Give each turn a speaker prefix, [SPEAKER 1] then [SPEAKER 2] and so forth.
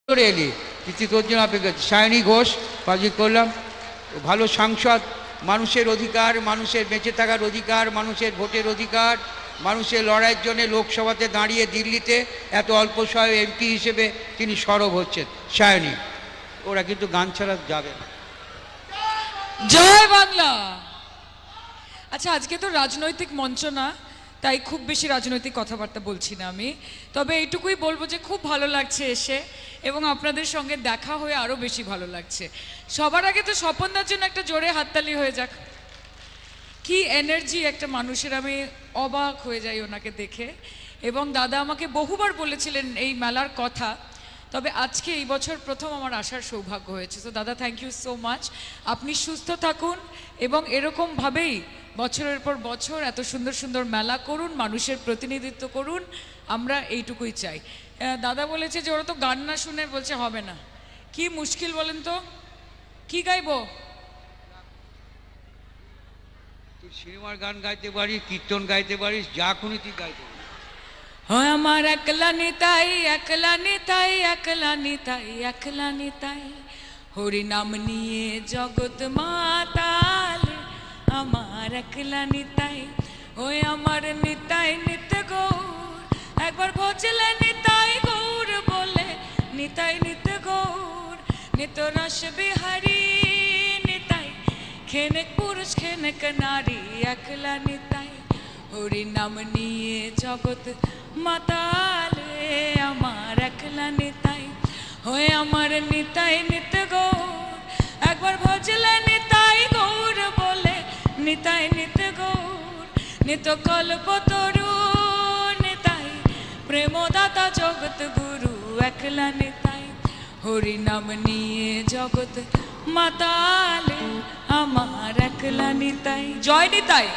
[SPEAKER 1] করে এলি কিন্তু তোর জন্য অপেক্ষা করছি। সায়নী ঘোষ পাজি করলাম, ভালো সাংসদ, মানুষের অধিকার, মানুষের বেঁচে থাকার অধিকার, মানুষের ভোটের অধিকার, মানুষের লড়াইয়ের জন্য লোকসভাতে দাঁড়িয়ে দিল্লিতে এত অল্প সময়ে এমপি হিসেবে তিনি সরব হচ্ছেন। সায়নী, ওরা কিন্তু গান ছাড়া যাবে না।
[SPEAKER 2] জয় বাংলা। আচ্ছা, আজকে তো রাজনৈতিক মঞ্চ না, তাই খুব বেশি রাজনৈতিক কথাবার্তা বলছি না আমি। তবে এইটুকুই বলবো যে খুব ভালো লাগছে এসে, এবং আপনাদের সঙ্গে দেখা হয়ে আরও বেশি ভালো লাগছে। সবার আগে তো স্বপনদার জন্য একটা জোরে হাততালি হয়ে যাক। কি এনার্জি একটা মানুষের, আমি অবাক হয়ে যাই ওনাকে দেখে। এবং দাদা আমাকে বহুবার বলেছিলেন এই মেলার কথা, তবে আজকে এই বছর প্রথম আমার আসার সৌভাগ্য হয়েছে। তো দাদা, থ্যাংক ইউ সো মাচ। আপনি সুস্থ থাকুন এবং এরকমভাবেই বছরের পর বছর এত সুন্দর সুন্দর মেলা করুন, মানুষের প্রতিনিধিত্ব করুন, আমরা এইটুকুই চাই। দাদা বলেছে যে ওরা তো গান না শুনে বলছে হবে না। কি মুশকিল বলেন তো, কি গাইবো?
[SPEAKER 1] তুই সিনেমার গান গাইতে পারিস, কীর্তন গাইতে পারিস, যা খুনি তুই গাইতে পারিস।
[SPEAKER 2] হয় আমার একলা নিতাই, একলা নিতাই, একলা নিতাই, একলা নিতাই, হরি নাম নিয়ে জগৎ মাতাল, আমার একলা নিতাই। ওই আমার নিতাই নিত গৌর, একবার ভজলে নিতাই গৌর বলে, নিতাই নিত গৌর, নিত রস বিহারী নিতাই, খেনেক পুরুষ খেনেক নারী, একলা নিতাই, হরি নাম নিয়ে জগৎ মাতালে, আমার একলা নিতাই। হয়ে আমার নিতাই নিত গৌর, একবার ভজলে নিতাই গৌর বলে, নিতাই নিত গৌর, নিত কল্পতরু নিতাই, প্রেমদাতা জগৎ গুরু, একলা নিতাই, হরি নাম নিয়ে জগৎ মাতালে, আমার একলা নিতাই। জয় নিতাই।